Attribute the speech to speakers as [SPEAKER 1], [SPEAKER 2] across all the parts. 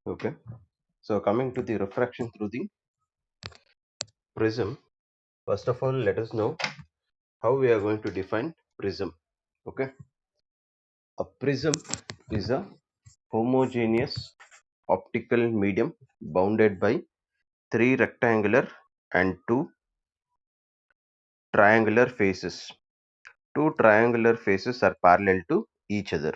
[SPEAKER 1] Okay, so coming to the refraction through the prism, first of all, let us know how we are going to define prism. Okay, a prism is a homogeneous optical medium bounded by three rectangular and two triangular faces. Two triangular faces are parallel to each other.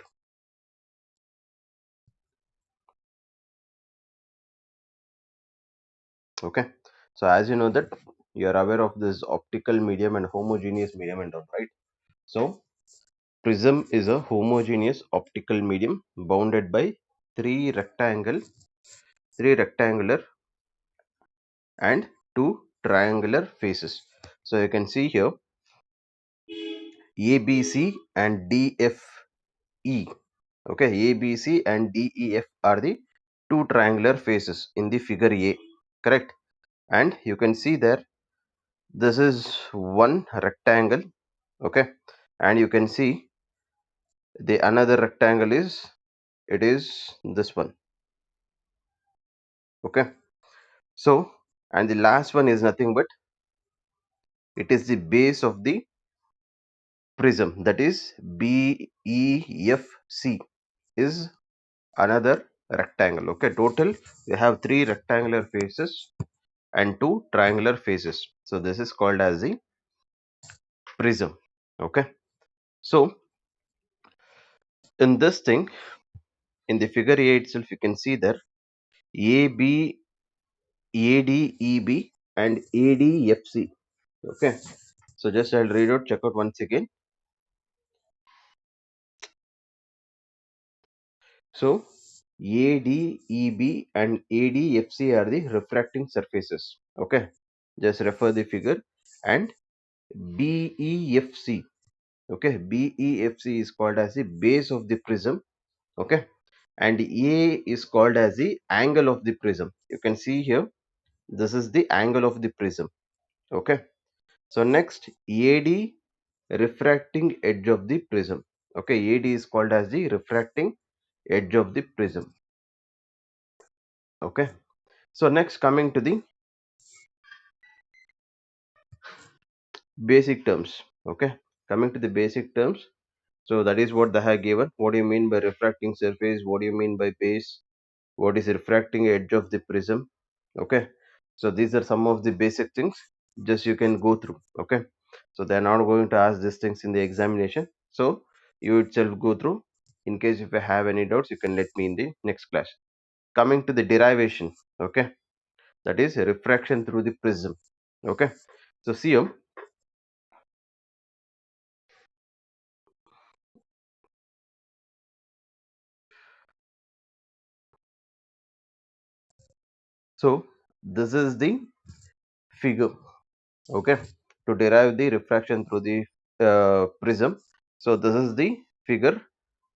[SPEAKER 1] Okay, so as you know that you are aware of this optical medium and homogeneous medium and all, right? So prism is a homogeneous optical medium bounded by three rectangle, three rectangular and two triangular faces. So you can see here ABC and DFE. Okay, ABC and DEF are the two triangular faces in the figure A, correct? And you can see there this is one rectangle, okay, and you can see the another rectangle is it is this one, okay. So and the last one is nothing but it is the base of the prism, that is BEFC is another rectangle. Okay, total we have three rectangular faces and two triangular faces. So this is called as the prism. Okay, so in this thing, in the figure A itself, you can see there AB, ADEB and ADFC. Okay, so just I'll read out, check out once again. So ADEB and ADFC are the refracting surfaces. Okay, just refer the figure. And BEFC, okay, BEFC is called as the base of the prism. Okay, and A is called as the angle of the prism. You can see here this is the angle of the prism. Okay, so next AD, refracting edge of the prism. Okay, AD is called as the refracting edge of the prism. Okay, so next coming to the basic terms. Okay, coming to the basic terms, so that is what they have given. What do you mean by refracting surface? What do you mean by base? What is refracting edge of the prism? Okay, so these are some of the basic things, just you can go through. Okay, so they're not going to ask these things in the examination, so you itself go through. In case if you have any doubts, you can let me in the next class. Coming to the derivation, okay, that is refraction through the prism. Okay, so see you. So this is the figure, okay, to derive the refraction through the prism. So this is the figure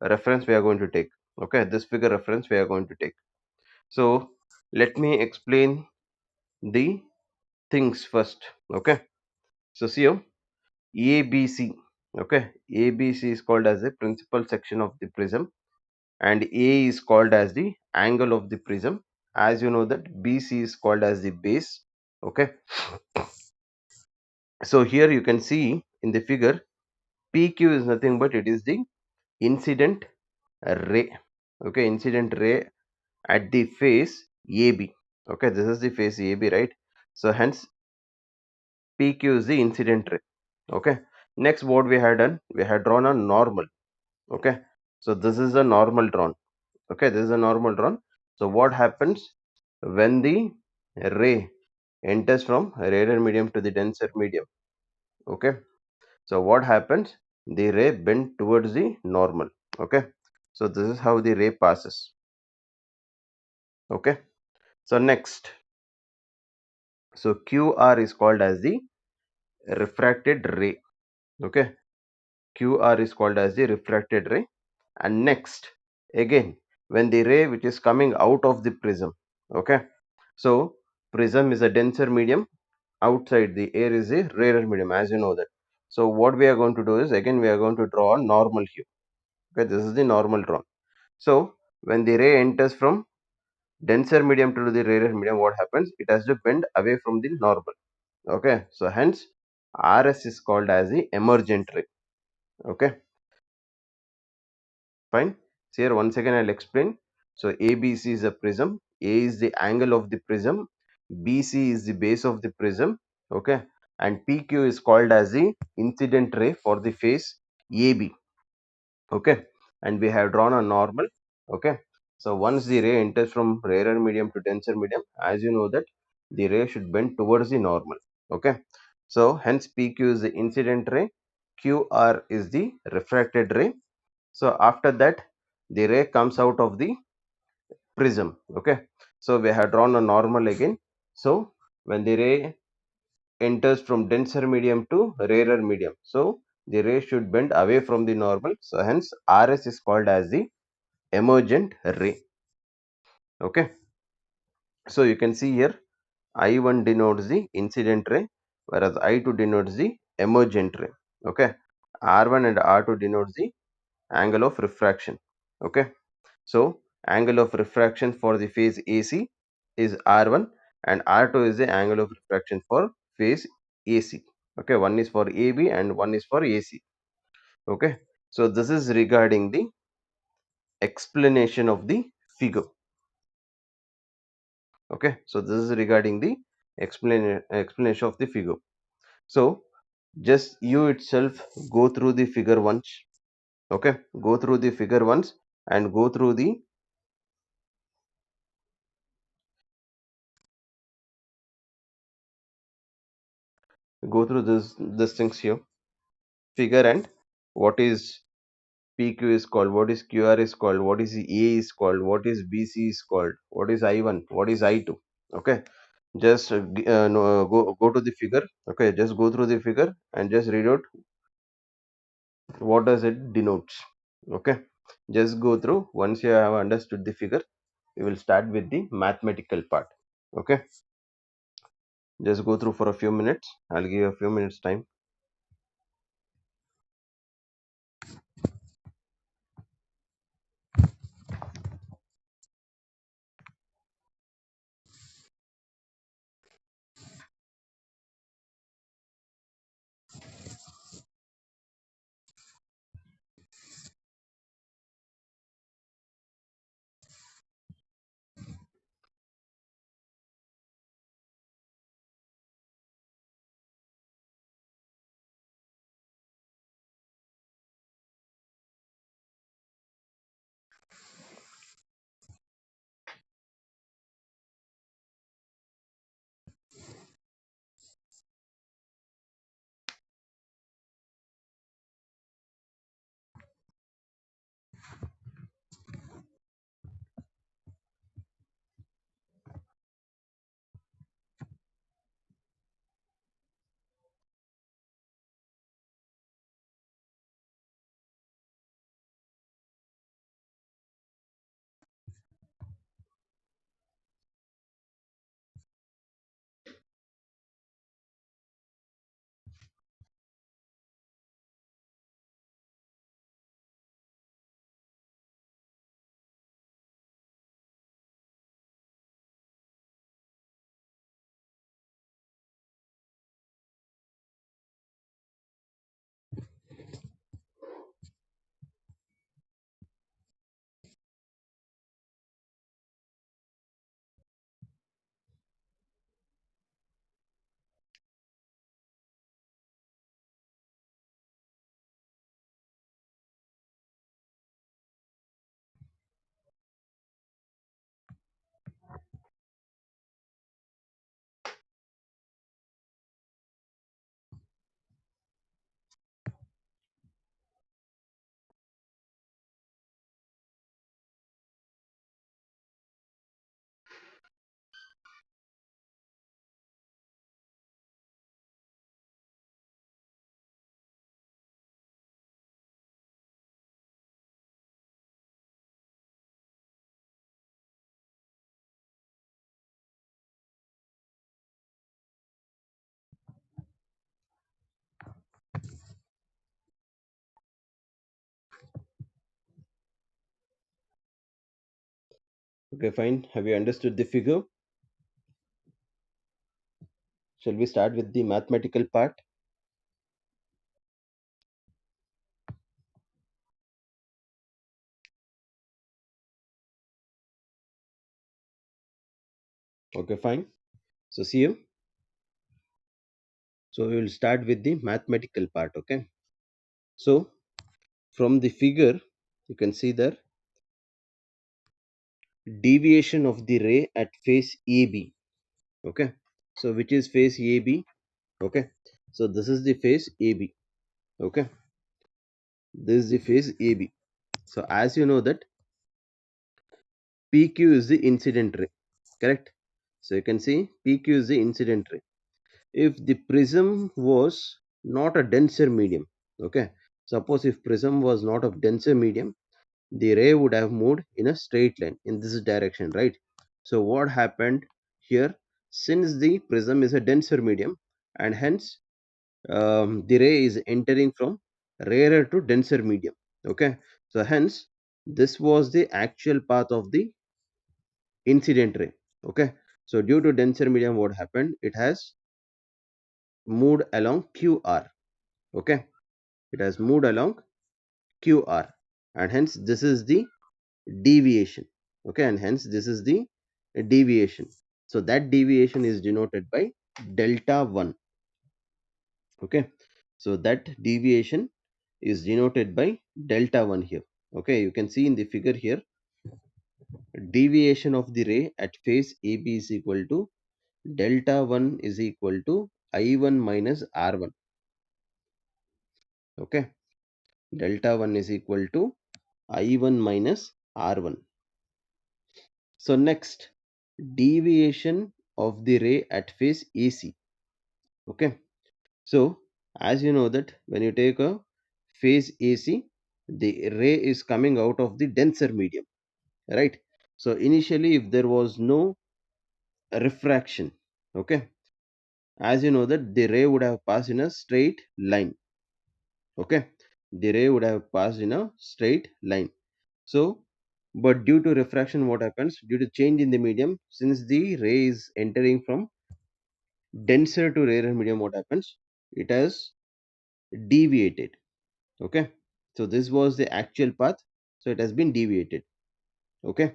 [SPEAKER 1] reference we are going to take. Okay, this figure reference we are going to take. So let me explain the things first. Okay, so see here ABC. Okay, ABC is called as the principal section of the prism and A is called as the angle of the prism. As you know that BC is called as the base. Okay, so here you can see in the figure PQ is nothing but it is the incident ray. Okay, incident ray at the face AB. Okay, this is the face AB, right? So hence PQ is the incident ray. Okay, next what we had done, we had drawn a normal. Okay, so this is a normal drawn. Okay, this is a normal drawn. So what happens when the ray enters from rarer medium to the denser medium? Okay, so what happens, the ray bend towards the normal. Okay, so this is how the ray passes. Okay, so next, so QR is called as the refracted ray. Okay, QR is called as the refracted ray. And next, again, when the ray which is coming out of the prism, okay, so prism is a denser medium, outside the air is a rarer medium, as you know that. So what we are going to do is, again we are going to draw a normal here. Okay, this is the normal drawn. So when the ray enters from denser medium to the rarer medium, what happens? It has to bend away from the normal. Okay, so hence RS is called as the emergent ray. Okay, fine. So here once again I'll explain. So ABC is a prism. A is the angle of the prism. BC is the base of the prism. Okay, and PQ is called as the incident ray for the face AB. Okay, and we have drawn a normal. Okay, so once the ray enters from rarer medium to denser medium, as you know that the ray should bend towards the normal. Okay, so hence PQ is the incident ray, QR is the refracted ray. So after that the ray comes out of the prism. Okay, so we have drawn a normal again. So when the ray enters from denser medium to rarer medium, so the ray should bend away from the normal. So hence RS is called as the emergent ray. Okay, so you can see here I1 denotes the incident ray, whereas I2 denotes the emergent ray. Okay, R1 and R2 denotes the angle of refraction. Okay, so angle of refraction for the phase AC is R1 and R2 is the angle of refraction for phase AC. Okay, one is for AB and one is for AC. Okay, so this is regarding the explanation of the figure. Okay, so this is regarding the explanation of the figure. So just you itself go through the figure once. Okay, go through the figure once and go through this things here, figure, and what is PQ is called, what is QR is called, what is A is called, what is BC is called, what is I1, what is I2. Okay, just no, go to the figure. Okay, just go through the figure and just read out what does it denotes. Okay, just go through. Once you have understood the figure, we will start with the mathematical part. Okay, just go through for a few minutes. I'll give you a few minutes time. Okay, fine. Have you understood the figure? Shall we start with the mathematical part? Okay, fine. So see you. So we will start with the mathematical part. Okay. So from the figure, you can see the deviation of the ray at face AB. Okay. So which is face AB? Okay. So this is the face AB. Okay. This is the face AB. So as you know that PQ is the incident ray. Correct. So you can see PQ is the incident ray. If the prism was not a denser medium, okay, suppose if prism was not of denser medium, the ray would have moved in a straight line in this direction, right? So what happened here, since the prism is a denser medium and hence the ray is entering from rarer to denser medium, okay, so hence this was the actual path of the incident ray, okay. So due to denser medium, what happened, it has moved along QR, okay, it has moved along QR, and hence this is the deviation, okay, and hence this is the deviation. So that deviation is denoted by delta 1, okay. So that deviation is denoted by delta 1 here, okay. You can see in the figure here, deviation of the ray at phase AB is equal to delta 1 is equal to I1 minus R1, okay. Delta 1 is equal to I1 minus R1. So next, deviation of the ray at phase AC, okay. So as you know that when you take a phase AC, the ray is coming out of the denser medium, right? So initially if there was no refraction, okay, as you know that the ray would have passed in a straight line, okay, the ray would have passed in a straight line. So but due to refraction, what happens, due to change in the medium, since the ray is entering from denser to rarer medium, what happens, it has deviated, okay. So this was the actual path, so it has been deviated, okay.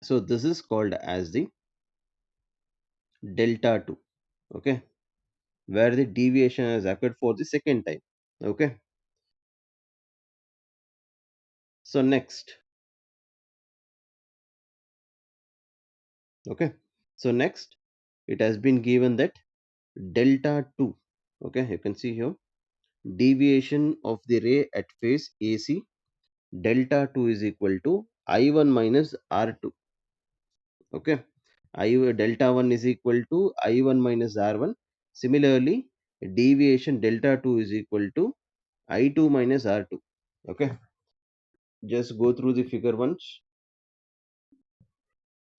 [SPEAKER 1] So this is called as the delta 2, okay, where the deviation has occurred for the second time, okay. So next, okay, so next it has been given that delta 2, okay, you can see here, deviation of the ray at phase AC, delta 2 is equal to I1 minus R2, okay. I delta 1 is equal to I1 minus R1. Similarly, deviation delta 2 is equal to I2 minus R2, okay. Just go through the figure once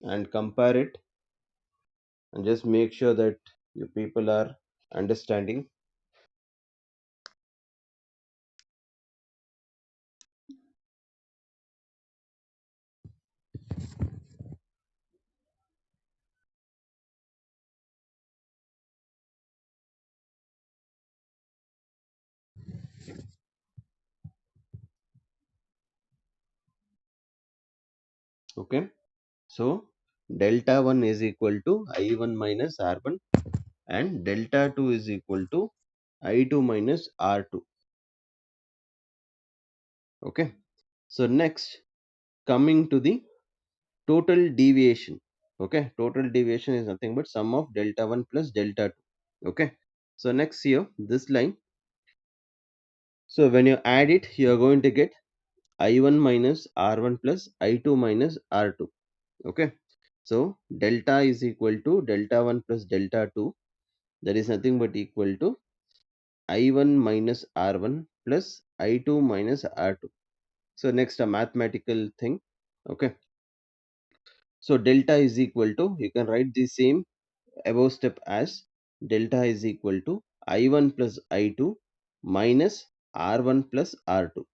[SPEAKER 1] and compare it, and just make sure that you people are understanding. Okay, so delta 1 is equal to I1 minus R1 and delta 2 is equal to I2 minus R2, okay. So next, coming to the total deviation, okay, total deviation is nothing but sum of delta 1 plus delta 2, okay. So next here, this line, so when you add it, you are going to get I1 minus R1 plus I2 minus R2, okay. So delta is equal to delta 1 plus delta 2, that is nothing but equal to I1 minus R1 plus I2 minus R2. So next, a mathematical thing, okay. So delta is equal to, you can write the same above step as delta is equal to I1 plus I2 minus R1 plus R2,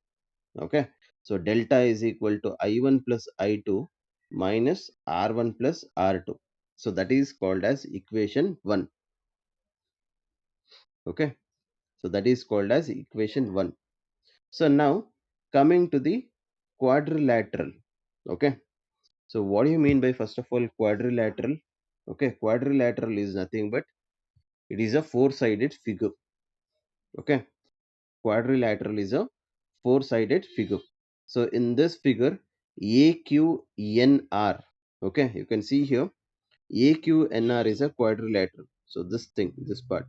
[SPEAKER 1] okay. So delta is equal to I1 plus I2 minus R1 plus R2. So that is called as equation 1. Okay. So that is called as equation 1. So now coming to the quadrilateral. Okay. So what do you mean by, first of all, quadrilateral? Okay. Quadrilateral is nothing but it is a four-sided figure. Okay. Quadrilateral is a four-sided figure. So in this figure, AQNR, okay, you can see here AQNR is a quadrilateral. So this thing, this part,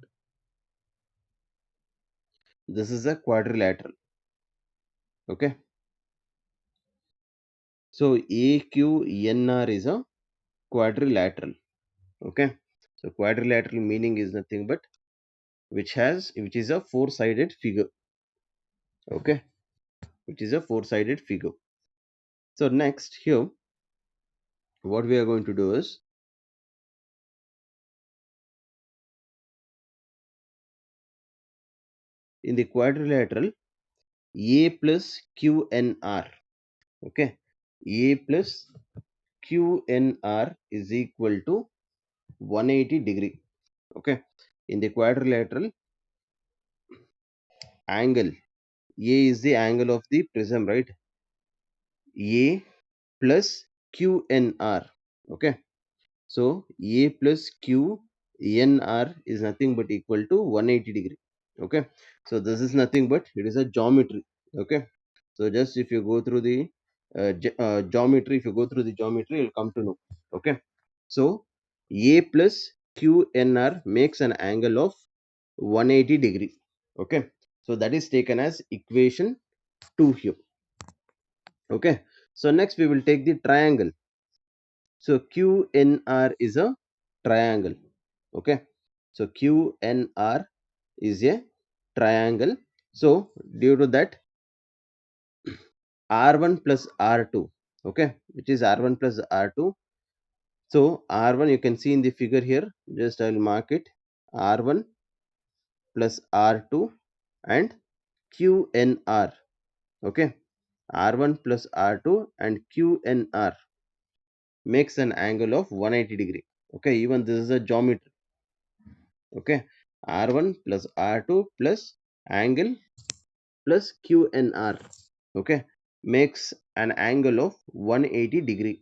[SPEAKER 1] this is a quadrilateral. Okay. So AQNR is a quadrilateral. Okay. So quadrilateral meaning is nothing but which is a four-sided figure. Okay. Which is a four-sided figure. So next here, what we are going to do is, in the quadrilateral, A plus QNR. Okay. A plus QNR is equal to 180 degree. Okay. In the quadrilateral, angle A is the angle of the prism, right? A plus QNR. Okay. So A plus QNR is nothing but equal to 180 degree. Okay. So this is nothing but it is a geometry. Okay. So just if you go through the geometry, if you go through the geometry, you'll come to know. Okay. So A plus QNR makes an angle of 180 degree. Okay. So that is taken as equation 2 here. Okay. So next we will take the triangle. So QNR is a triangle. Okay. So QNR is a triangle. So due to that, R1 plus R2. Okay. Which is R1 plus R2. So R1 you can see in the figure here. Just I will mark it. R1 plus R2 and QNR. Okay. R1 plus R2 and QNR makes an angle of 180 degree. Okay. Even this is a geometry. Okay. R1 plus R2 plus angle plus QNR. Okay. Makes an angle of 180 degree.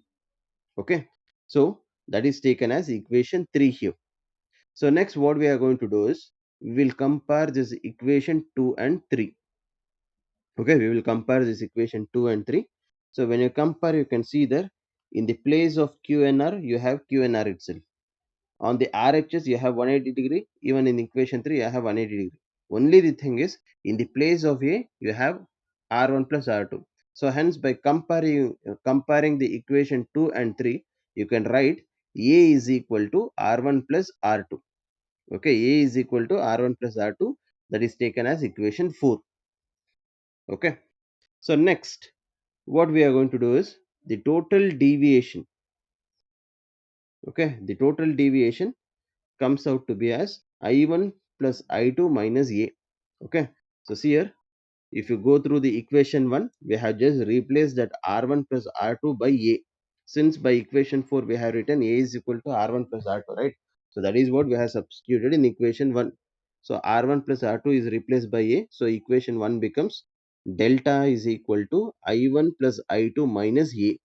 [SPEAKER 1] Okay. So that is taken as equation 3 here. So next what we are going to do is we will compare this equation 2 and 3. Okay. We will compare this equation 2 and 3. So when you compare, you can see there in the place of QNR, you have QNR itself. On the RHS, you have 180 degree. Even in equation 3, you have 180 degree. Only the thing is, in the place of A, you have R1 plus R2. So hence, by comparing the equation 2 and 3, you can write A is equal to R1 plus R2. Okay, A is equal to R1 plus R2. That is taken as equation 4. Okay. So next, what we are going to do is the total deviation. Okay, the total deviation comes out to be as I1 plus I2 minus A. Okay. So see here, if you go through the equation 1, we have just replaced that R1 plus R2 by A. Since by equation 4, we have written A is equal to R1 plus R2, right? So that is what we have substituted in equation 1. So R1 plus R2 is replaced by A. So equation 1 becomes delta is equal to I1 plus I2 minus A.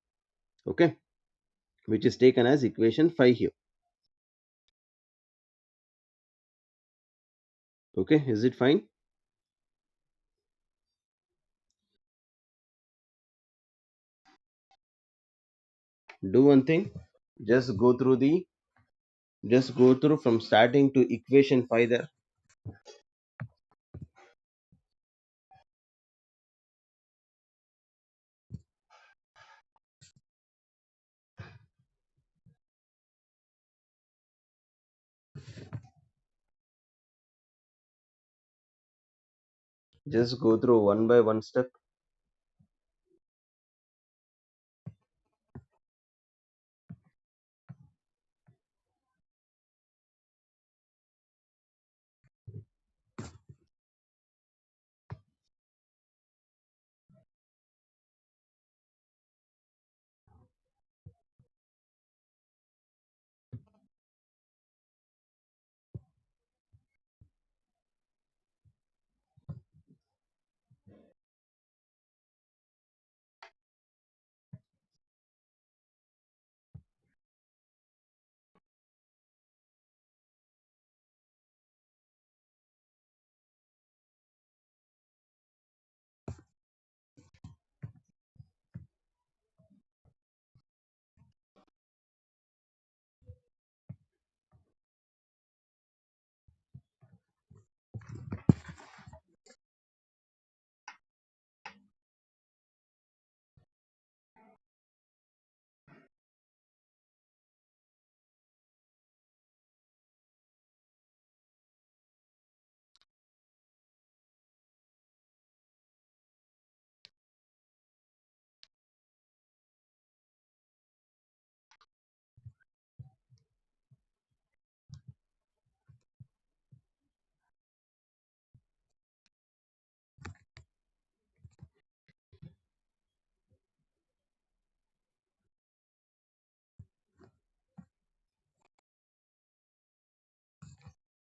[SPEAKER 1] Okay. Which is taken as equation 5 here. Okay. Is it fine? Do one thing, just go through the just go through from starting to equation 5 there. Just go through one by one step.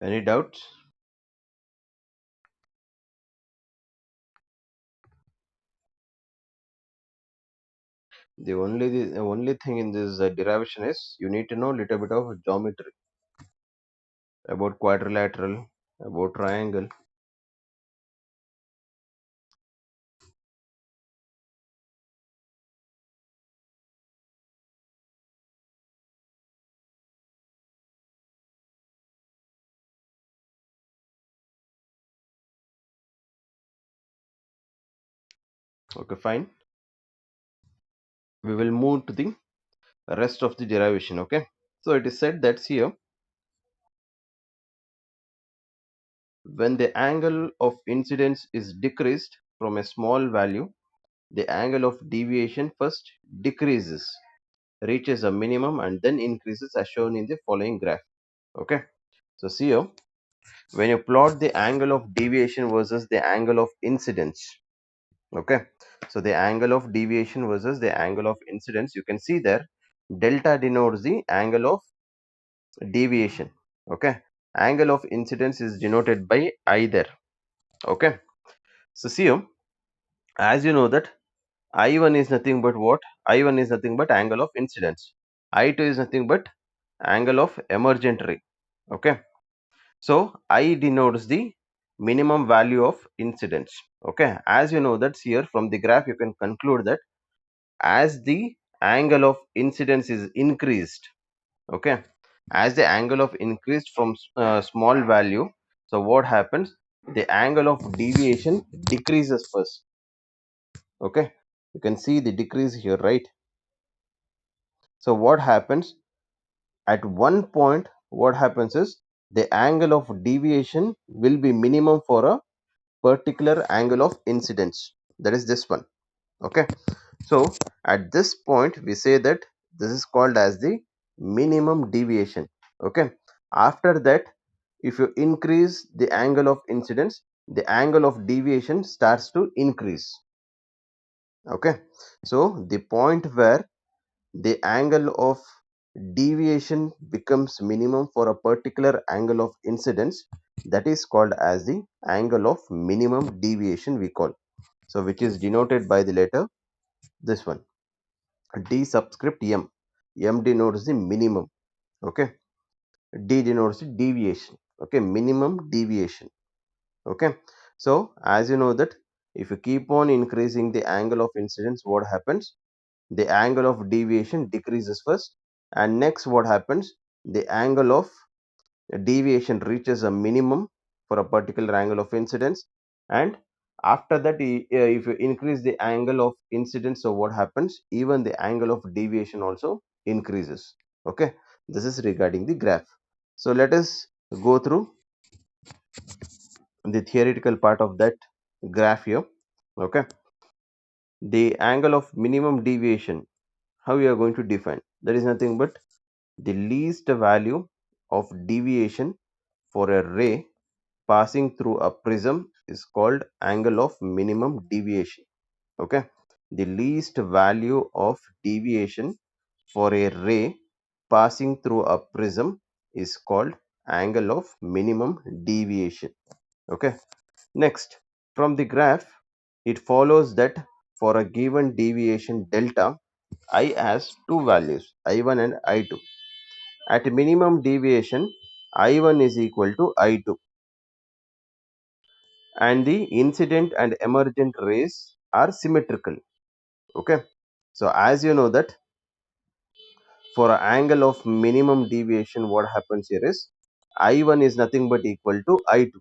[SPEAKER 1] Any doubts? The only thing in this derivation is you need to know a little bit of geometry about quadrilateral, about triangle. Okay, fine. We will move to the rest of the derivation. Okay, so it is said that here when the angle of incidence is decreased from a small value, the angle of deviation first decreases, reaches a minimum, and then increases as shown in the following graph. Okay, so see here, when you plot the angle of deviation versus the angle of incidence, okay, so the angle of deviation versus the angle of incidence, you can see there delta denotes the angle of deviation. Okay, angle of incidence is denoted by either. Okay, so see here, as you know that I1 is nothing but what? I1 is nothing but angle of incidence. I2 is nothing but angle of emergent ray. Okay, so I denotes the minimum value of incidence. Okay, as you know that here from the graph you can conclude that as the angle of incidence is increased, okay, as the angle of increased from small value, so what happens, the angle of deviation decreases first. Okay, you can see the decrease here, right? So what happens at one point, what happens is the angle of deviation will be minimum for a particular angle of incidence, that is this one. Okay, so at this point we say that this is called as the minimum deviation. Okay, after that if you increase the angle of incidence, the angle of deviation starts to increase. Okay, so the point where the angle of deviation becomes minimum for a particular angle of incidence, that is called as the angle of minimum deviation we call. So which is denoted by the letter this one, d subscript m. M denotes the minimum. Okay, d denotes the deviation. Okay, minimum deviation. Okay, so as you know that if you keep on increasing the angle of incidence, what happens, the angle of deviation decreases first, and next what happens, the angle of deviation reaches a minimum for a particular angle of incidence, and after that if you increase the angle of incidence, so what happens, even the angle of deviation also increases. Okay, this is regarding the graph. So let us go through the theoretical part of that graph here. Okay, the angle of minimum deviation, how we are going to define, that is nothing but the least value of deviation for a ray passing through a prism is called angle of minimum deviation. Okay, the least value of deviation for a ray passing through a prism is called angle of minimum deviation. Okay, next, from the graph it follows that for a given deviation delta, I has two values, I1 and I2. At minimum deviation, I1 is equal to I2, and the incident and emergent rays are symmetrical. Okay, so as you know that for an angle of minimum deviation, what happens here is I1 is nothing but equal to I2.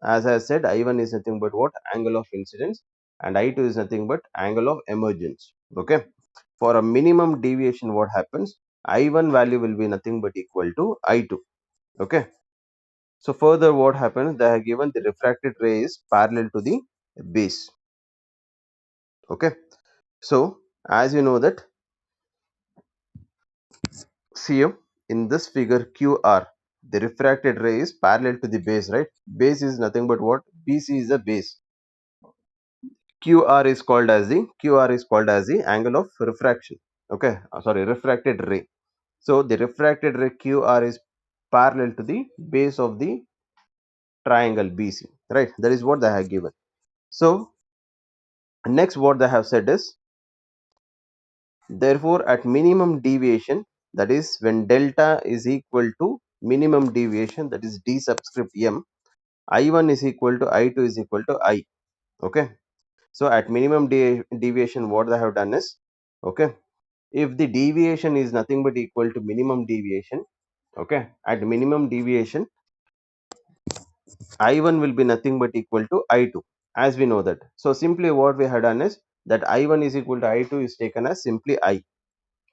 [SPEAKER 1] As I said, I1 is nothing but what, angle of incidence, and I2 is nothing but angle of emergence. Okay, for a minimum deviation, what happens, I1 value will be nothing but equal to I2. Okay, so further what happens, they have given the refracted ray is parallel to the base. Okay, so as you know that, see here in this figure QR, the refracted ray is parallel to the base, right? Base is nothing but what, BC is the base. QR is called as the angle of refraction. Okay, sorry, refracted ray. So the refracted ray QR is parallel to the base of the triangle BC, right? That is what they have given. So next what they have said is, therefore at minimum deviation, that is when delta is equal to minimum deviation, that is d subscript m, I1 is equal to I2 is equal to I. Okay. So at minimum deviation, what they have done is, okay, if the deviation is nothing but equal to minimum deviation, okay, at minimum deviation, I1 will be nothing but equal to I2, as we know that. So simply what we have done is that I1 is equal to I2 is taken as simply I.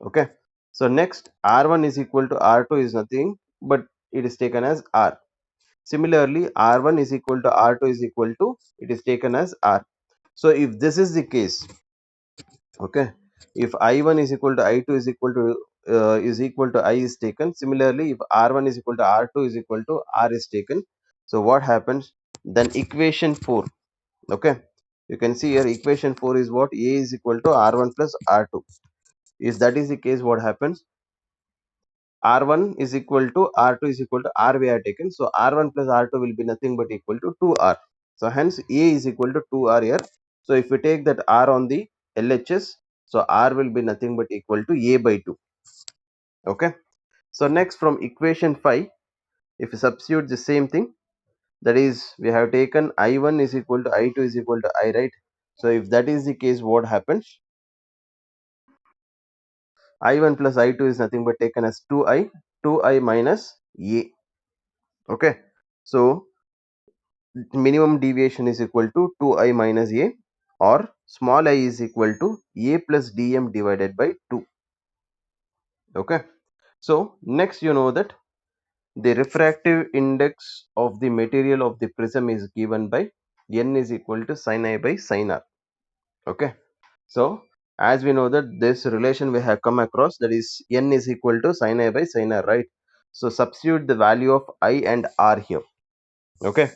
[SPEAKER 1] Okay. So next R1 is equal to R2 is nothing but it is taken as R. Similarly, R1 is equal to R2 is equal to, it is taken as R. So if this is the case, okay, if I1 is equal to I2 is equal to I is taken. Similarly, if R1 is equal to R2 is equal to R is taken. So what happens? Then equation 4, okay, you can see here equation 4 is what? A is equal to R1 plus R2. If that is the case, what happens? R1 is equal to R2 is equal to R we have taken. So R1 plus R2 will be nothing but equal to 2R. So hence A is equal to 2R here. So if we take that R on the LHS, so R will be nothing but equal to A by 2. Okay. So next from equation 5, if you substitute the same thing, that is we have taken I1 is equal to I2 is equal to I, right? So if that is the case, what happens? I1 plus I2 is nothing but taken as 2I minus A. Okay. So minimum deviation is equal to 2I minus A, or small I is equal to A plus dm divided by 2. Okay. So next you know that the refractive index of the material of the prism is given by n is equal to sin I by sin R. Okay. So as we know that this relation we have come across, that is n is equal to sin I by sin R, right? So substitute the value of I and R here. Okay,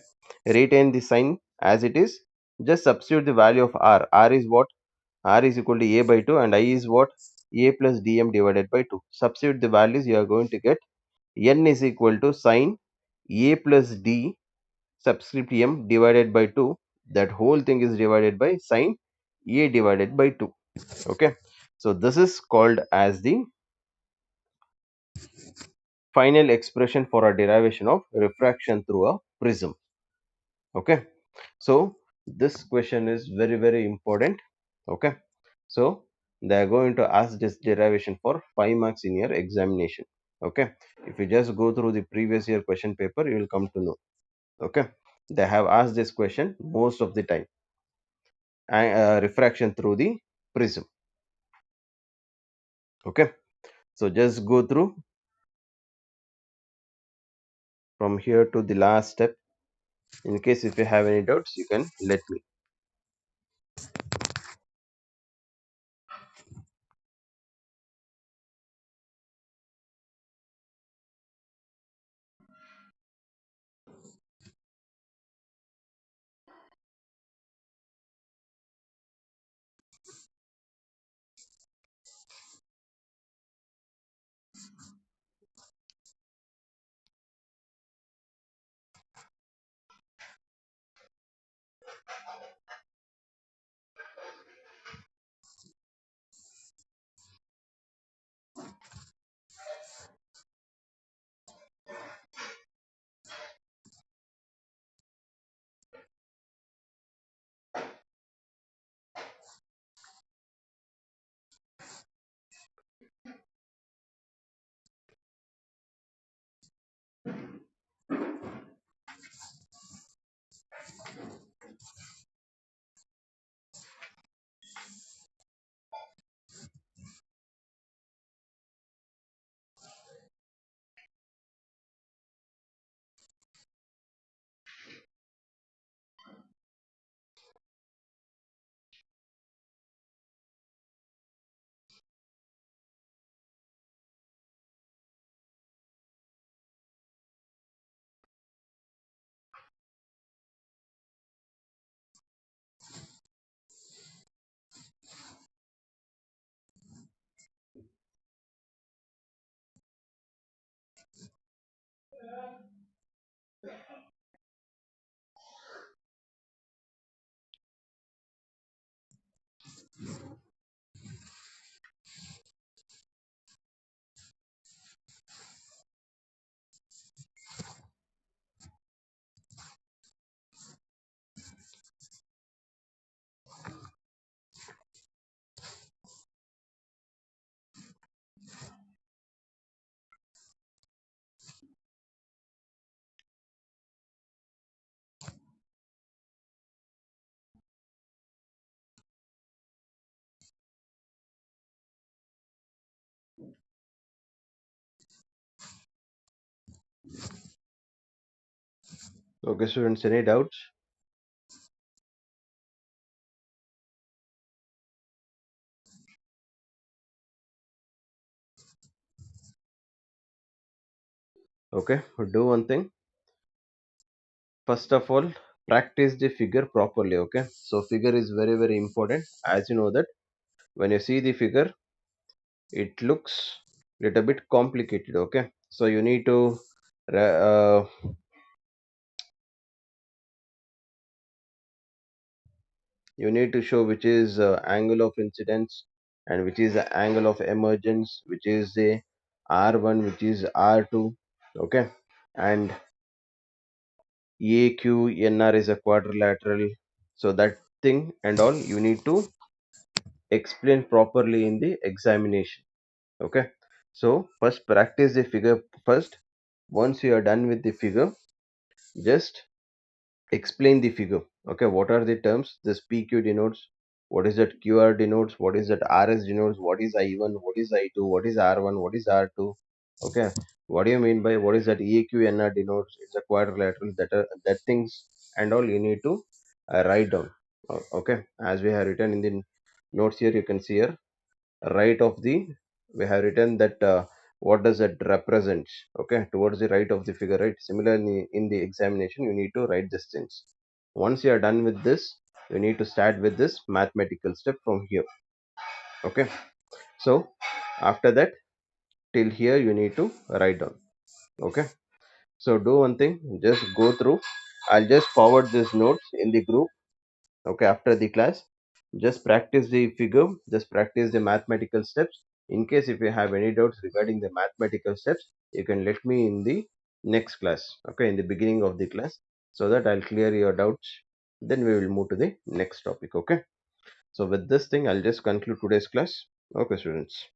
[SPEAKER 1] retain the sign as it is, just substitute the value of R is what? R is equal to A by 2 and I is what? A plus dm divided by 2. Substitute the values, you are going to get n is equal to sine A plus d subscript m divided by 2. That whole thing is divided by sine A divided by 2. Okay, so this is called as the final expression for a derivation of refraction through a prism. Okay, so this question is very important. Okay, so they are going to ask this derivation for 5 marks in your examination. Okay, if you just go through the previous year question paper, you will come to know. Okay, they have asked this question most of the time, refraction through the prism. Okay, so just go through from here to the last step. In case if you have any doubts, you can let me. Okay, students, any doubts? Okay, do one thing. First of all, practice the figure properly. Okay, so figure is very very important. As you know that when you see the figure, it looks little bit complicated. Okay, so you need to show which is angle of incidence and which is the angle of emergence, which is the r1, which is r2. Okay, and AQNR is a quadrilateral. So that thing and all you need to explain properly in the examination. Okay. So first practice the figure first. Once you are done with the figure, just explain the figure. Okay, what are the terms this PQ denotes? What is that QR denotes? What is that RS denotes? What is I1? What is I2? What is R1? What is R2? Okay, what do you mean by what is that EQNR denotes? It's a quadrilateral, that things and all you need to write down. Okay, as we have written in the notes here, you can see here right of the we have written that what does that represent. Okay, towards the right of the figure, right? Similarly in the examination you need to write these things. Once you are done with this, you need to start with this mathematical step from here. Okay, so after that, till here you need to write down. Okay, so do one thing, just go through. I'll just forward these notes in the group. Okay, after the class, just practice the figure, just practice the mathematical steps. In case if you have any doubts regarding the mathematical steps, you can let me in the next class. Okay, in the beginning of the class, so that I'll clear your doubts. Then we will move to the next topic. Okay, so with this thing I'll just conclude today's class. Okay, students.